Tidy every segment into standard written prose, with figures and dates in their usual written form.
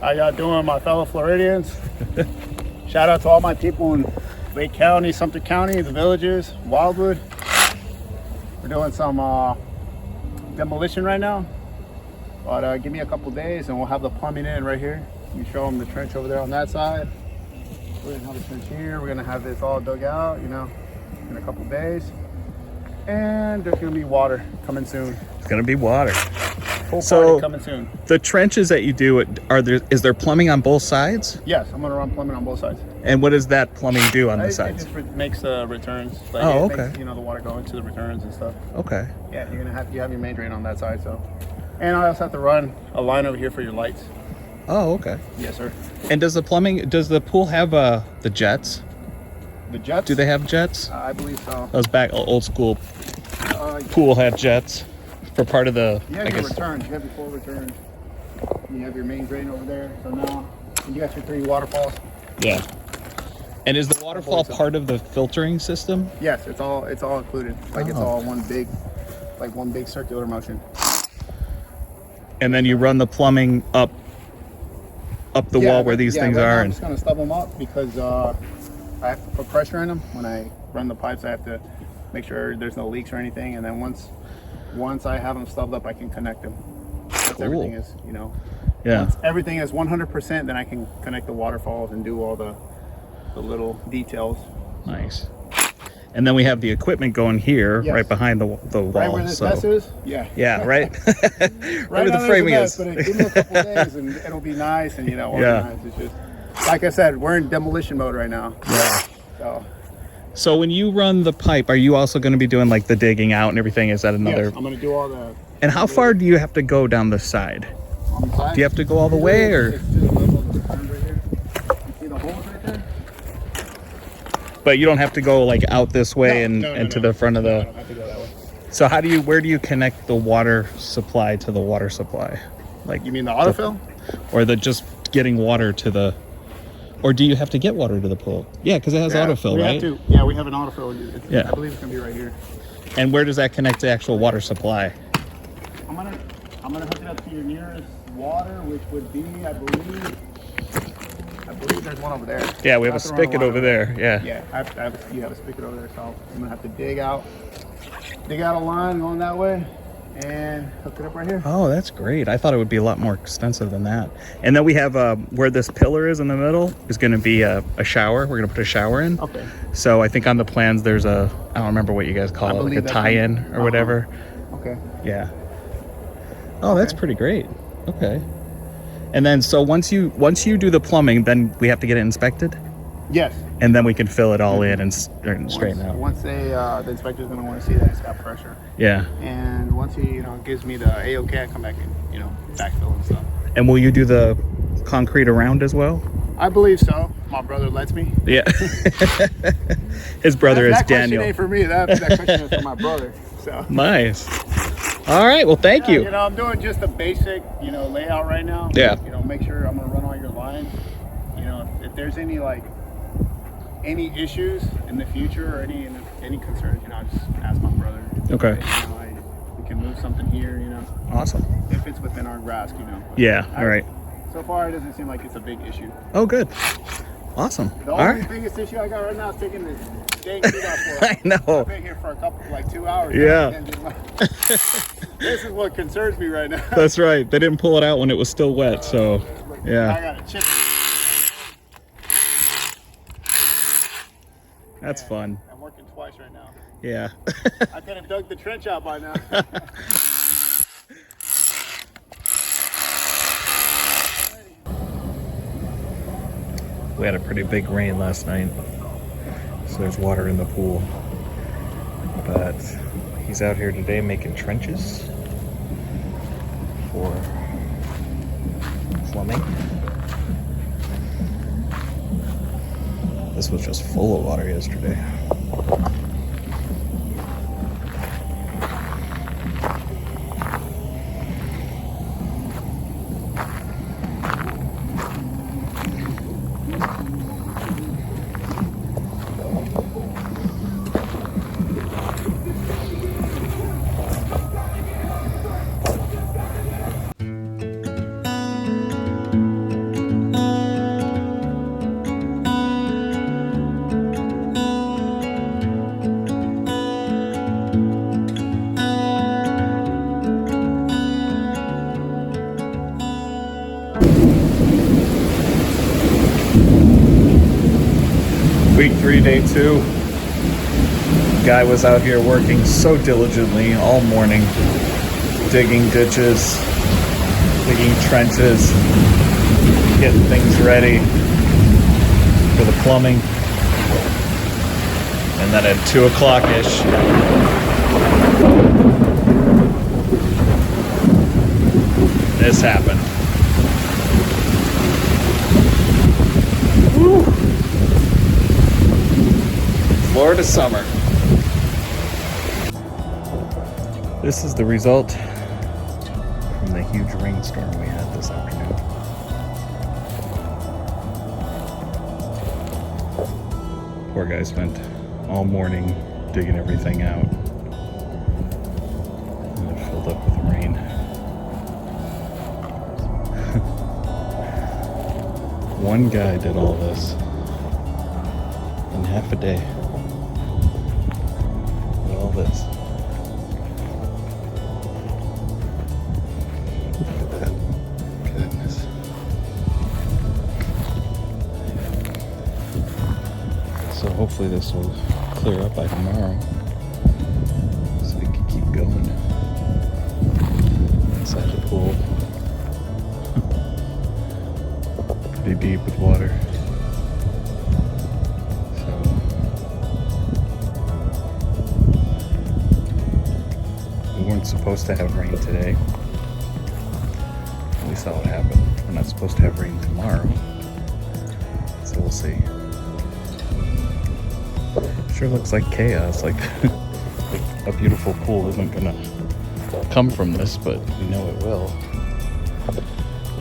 How y'all doing, my fellow Floridians? Shout out to all my people in Lake County, Sumter County, the villages, Wildwood. We're doing some demolition right now, but give me a couple days and we'll have the plumbing in right here. You show them the trench over there on that side. We're gonna have a trench here. We're gonna have this all dug out, in a couple days. And there's gonna be water coming soon. It's gonna be water. Full So party coming soon. the trenches that you do, is there plumbing on both sides? Yes, I'm gonna run plumbing on both sides. And what does that plumbing do on the It sides? just makes the returns. Like Oh, it okay. Makes, the water go into the returns and stuff. Okay. Yeah, you have your main drain on that side, so. And I also have to run a line over here for your lights. Oh, okay. Yes, sir. And does the pool have the jets? The jets? Do they have jets? I believe so. Those back old school pool had jets for part of the. You have your returns. You have your full returns. You have your main drain over there. So now you got your 3 waterfalls. Yeah. And is the waterfall part of the filtering system? Yes, it's all included. Like it's all one big circular motion. And then you run the plumbing up the wall where these things right now are. I'm just gonna stub them up because I have to put pressure in them. When I run the pipes, I have to make sure there's no leaks or anything. And then once I have them stubbed up, I can connect them. Once everything is, Yeah. Once everything is 100%, then I can connect the waterfalls and do all the little details. Nice. And then we have the equipment going here, Yes. right behind the wall. Right where this mess is? Yeah. Yeah, right. Right where the now framing there's is. a mess, but give me a couple days and it'll be nice and organized. It's just, like I said, we're in demolition mode right now. Yeah. So when you run the pipe, are you also going to be doing like the digging out and everything? Is that another? Yes, I'm going to do all the. And how far do you have to go down the side? On the side? Do you have to go all the way, or? It's just a level of the ground right here. You see the holes right there? But you don't have to go like out this way and to the front of the. I don't have to go that way. So where do you connect the water supply to the water supply? Like You mean the autofill? or the just getting water to the, or do you have to get water to the pool? Yeah, because it has autofill, we right? Have to. Yeah, we have an autofill. Yeah. I believe it's gonna be right here. And where does that connect to the actual water supply? I'm gonna hook it up to your nearest water, which would be, I believe there's one over there. Yeah, we have a That's the wrong spigot one over there. Yeah. Yeah, you have a spigot over there, so I'm gonna have to dig out a line going that way and hook it up right here. Oh, that's great. I thought it would be a lot more extensive than that. And then we have where this pillar is in the middle is going to be a shower. We're going to put a shower in. Okay. So I think on the plans there's I don't remember what you guys call it, like a tie-in or whatever. Okay. Yeah. Oh, that's pretty great. Okay. And then so once you do the plumbing, then we have to get it inspected, Yes. and then we can fill it all in and straighten out. Once the inspector's gonna want to see that it's got pressure, Yeah. and once he gives me the A-OK, I come back and backfill and stuff. And will you do the concrete around as well? I believe so. My brother lets me. Yeah. His brother that is Daniel. Question ain't for me. That question is for my brother. So. Nice. All right. Well, thank you. I'm doing just a basic, layout right now. Yeah. Make sure I'm gonna run all your lines. If there's any issues in the future or any concerns, I'll just ask my brother. Okay. We can move something here, Awesome. if it's within our grasp, Yeah. All right. So far, it doesn't seem like it's a big issue. Oh, good. Awesome. The All only right. biggest issue I got right now is taking this dang heat off for I know. I've been here for 2 hours. Yeah. This is what concerns me right now. That's right. They didn't pull it out when it was still wet, so yeah. I got a chip. That's fun. I'm working twice right now. Yeah. I could have dug the trench out by now. We had a pretty big rain last night, so there's water in the pool. But he's out here today making trenches for plumbing. This was just full of water yesterday. Week 3, day 2. Guy was out here working so diligently all morning, digging ditches, digging trenches, getting things ready for the plumbing. And then at 2 o'clock-ish, this happened. Woo. Florida summer. This is the result from the huge rainstorm we had this afternoon. Poor guy spent all morning digging everything out, and it filled up with rain. One guy did all this in half a day. With all this. Look at that. Goodness. So hopefully this will clear up by tomorrow, so we can keep going inside the pool. Pretty deep with water. So we weren't supposed to have rain today. We saw what happened. We're not supposed to have rain tomorrow. So we'll see. Sure looks like chaos, like a beautiful pool isn't gonna come from this, but we know it will.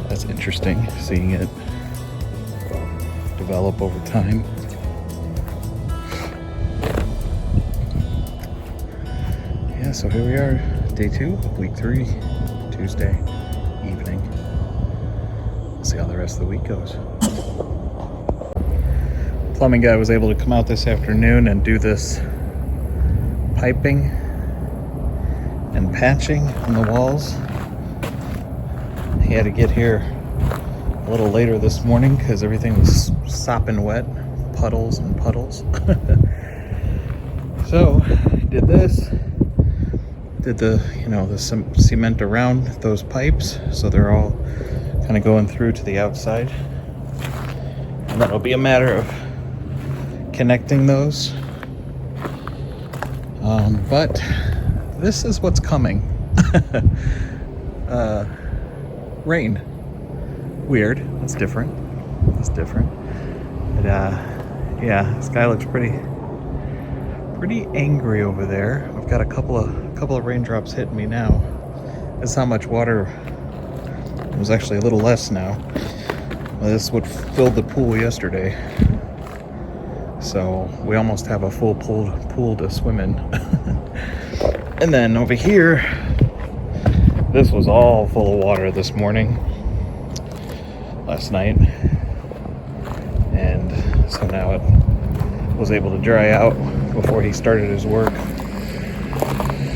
That's interesting, seeing it develop over time. Yeah, so here we are, day 2, week 3, Tuesday evening. We'll see how the rest of the week goes. Plumbing guy was able to come out this afternoon and do this piping and patching on the walls. He had to get here a little later this morning because everything was sopping wet, puddles and puddles. So did this, did the cement around those pipes, so they're all kind of going through to the outside, and that'll be a matter of connecting those. But this is what's coming. Rain. Weird. That's different. That's different. But yeah, this guy looks pretty angry over there. I've got a couple of raindrops hitting me now. That's how much water. It was actually a little less now. Well, this is what filled the pool yesterday. So we almost have a full pool to swim in. And then over here, this was all full of water this morning, last night. And so now it was able to dry out before he started his work.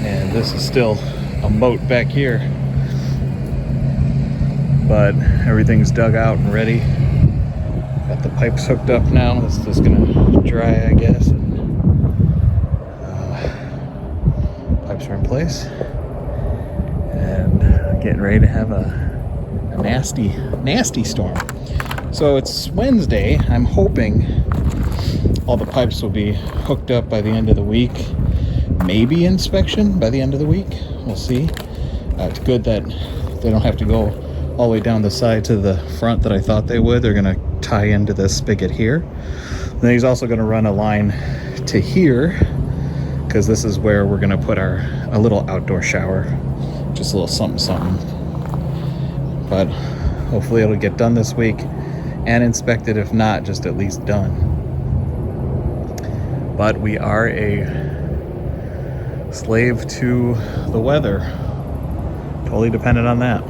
And this is still a moat back here. But everything's dug out and ready. Got the pipes hooked up now. This is gonna dry, I guess. And, pipes are in place, and getting ready to have a nasty storm. So it's Wednesday. I'm hoping all the pipes will be hooked up by the end of the week. Maybe inspection by the end of the week. We'll see. It's good that they don't have to go all the way down the side to the front that I thought they would. They're gonna tie into this spigot here. Then he's also going to run a line to here, because this is where we're going to put a little outdoor shower, just a little something. But hopefully it'll get done this week and inspected. If not, just at least done. But we are a slave to the weather, totally dependent on that.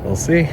We'll see.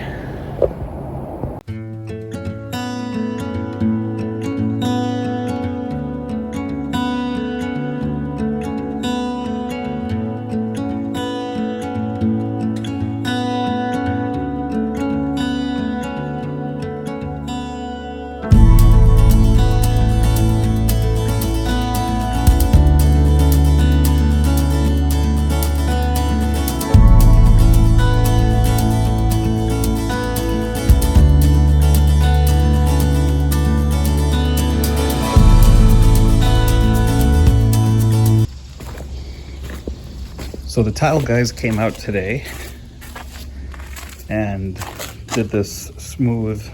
So the tile guys came out today and did this smoothed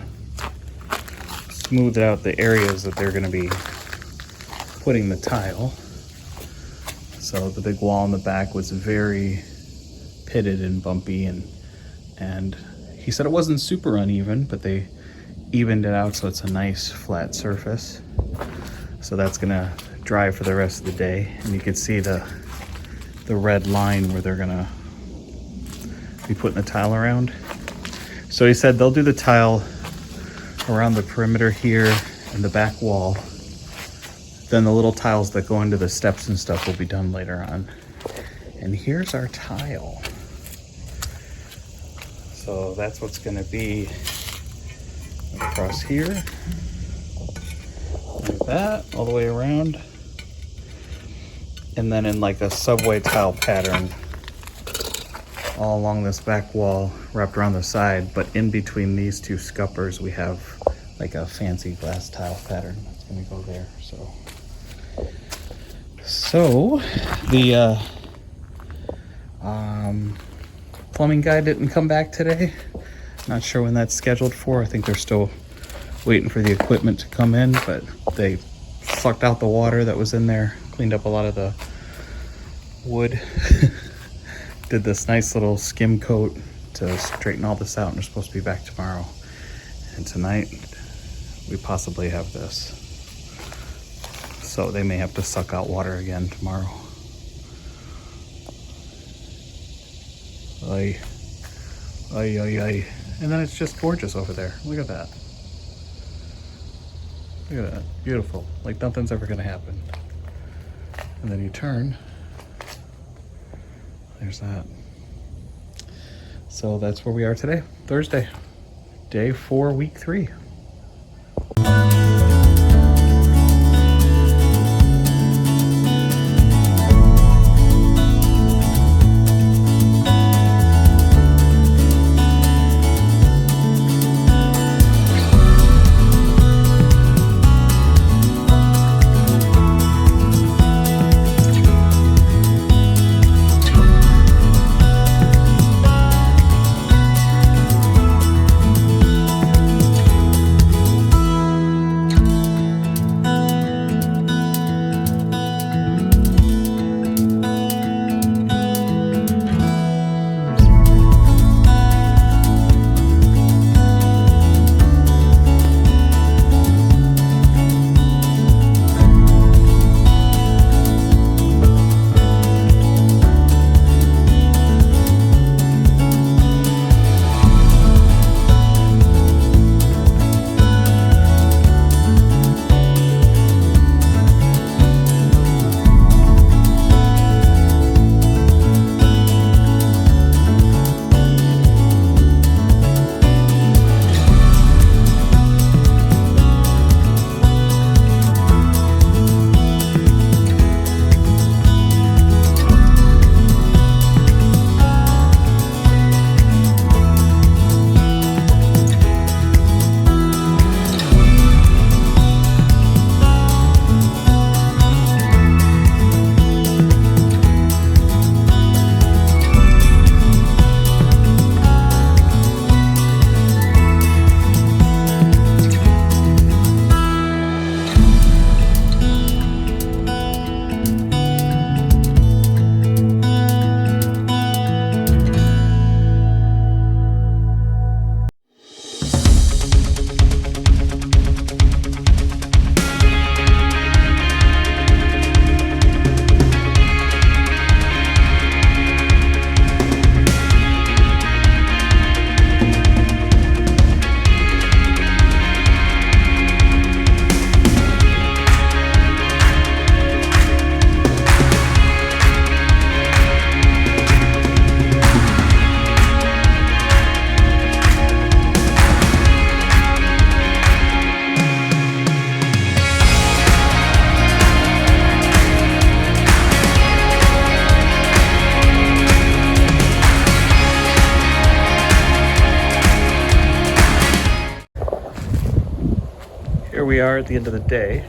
out the areas that they're going to be putting the tile. So the big wall in the back was very pitted and bumpy, and he said it wasn't super uneven, but they evened it out so it's a nice flat surface. So that's gonna dry for the rest of the day, and you can see the red line where they're gonna be putting the tile around. So he said they'll do the tile around the perimeter here and the back wall. Then the little tiles that go into the steps and stuff will be done later on. And here's our tile. So that's what's gonna be across here. Like that, all the way around. And then in like a subway tile pattern all along this back wall, wrapped around the side, but in between these two scuppers we have like a fancy glass tile pattern that's gonna go there. So the plumbing guy didn't come back today. Not sure when that's scheduled for. I think they're still waiting for the equipment to come in, but they sucked out the water that was in there, cleaned up a lot of the wood, did this nice little skim coat to straighten all this out, and they're supposed to be back tomorrow. And tonight we possibly have this. So they may have to suck out water again tomorrow. Ay, ay, ay, ay. And then it's just gorgeous over there. Look at that. Look at that. Beautiful. Like nothing's ever gonna happen. And then you turn. There's that. So that's where we are today. Thursday. Day 4, week 3. We are at the end of the day.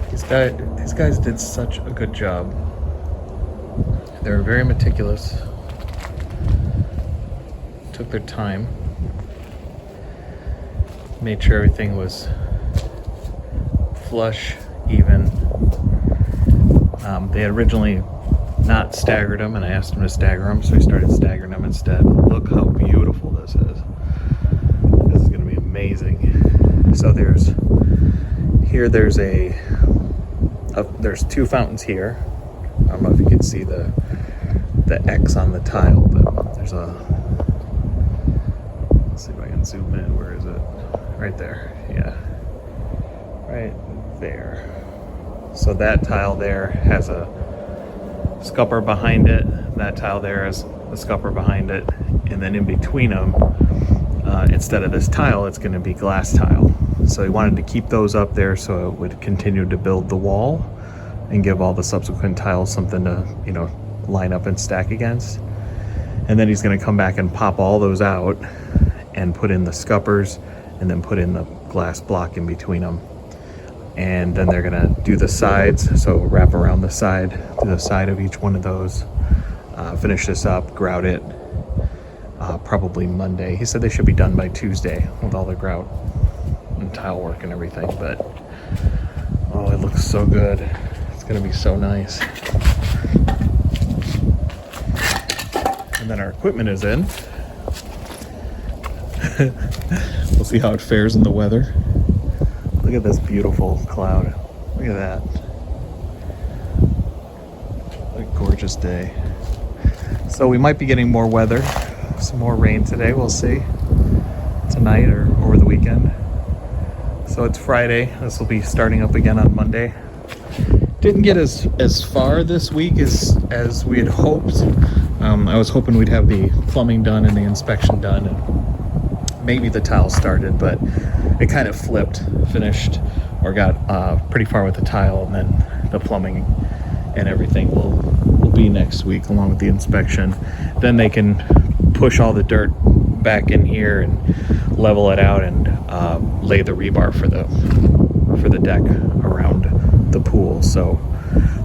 He's These guys did such a good job. They were very meticulous. Took their time. Made sure everything was flush, even. They had originally not staggered them, and I asked them to stagger them, so we started staggering them instead. Look how beautiful this is. This is going to be amazing. So there's there's two fountains here. I don't know if you can see the X on the tile, but there's a, let's see if I can zoom in. Where is it? Right there. Yeah. Right there. So that tile there has a scupper behind it. That tile there has a scupper behind it. And then in between them, instead of this tile, it's going to be glass tile. So he wanted to keep those up there so it would continue to build the wall and give all the subsequent tiles something to, you know, line up and stack against. And then he's going to come back and pop all those out and put in the scuppers and then put in the glass block in between them. And then they're going to do the sides, so wrap around the side, to the side of each one of those, finish this up, grout it, probably Monday. He said they should be done by Tuesday with all the grout and tile work and everything, but oh, it looks so good. It's going to be so nice. And then our equipment is in. We'll see how it fares in the weather. Look at this beautiful cloud. Look at that. What a gorgeous day. So we might be getting more weather, some more rain today, we'll see. Tonight or over the weekend. So it's Friday. This will be starting up again on Monday. Didn't get as far this week as we had hoped. I was hoping we'd have the plumbing done and the inspection done, and maybe the tile started, but it kind of flipped, finished, or got pretty far with the tile, and then the plumbing and everything will be next week along with the inspection. Then they can push all the dirt back in here and level it out and lay the rebar for the deck around the pool. So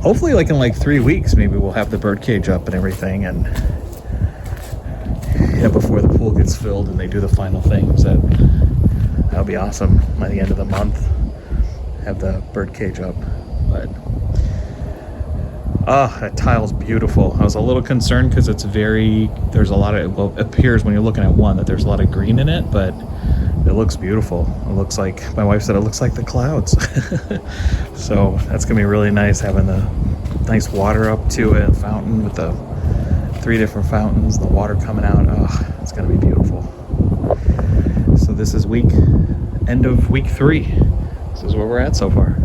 hopefully like in like 3 weeks maybe we'll have the bird cage up and everything, and yeah, before the pool gets filled and they do the final things. That'll be awesome. By the end of the month, have the bird cage up. But that tile's beautiful. I was a little concerned because there's a lot of, well, it appears when you're looking at one that there's a lot of green in it, but it looks beautiful. It looks like, my wife said it looks like the clouds. So that's gonna be really nice, having the nice water up to it, fountain with the 3 different fountains, the water coming out. It's gonna be beautiful. So this is end of week 3. This is where we're at so far.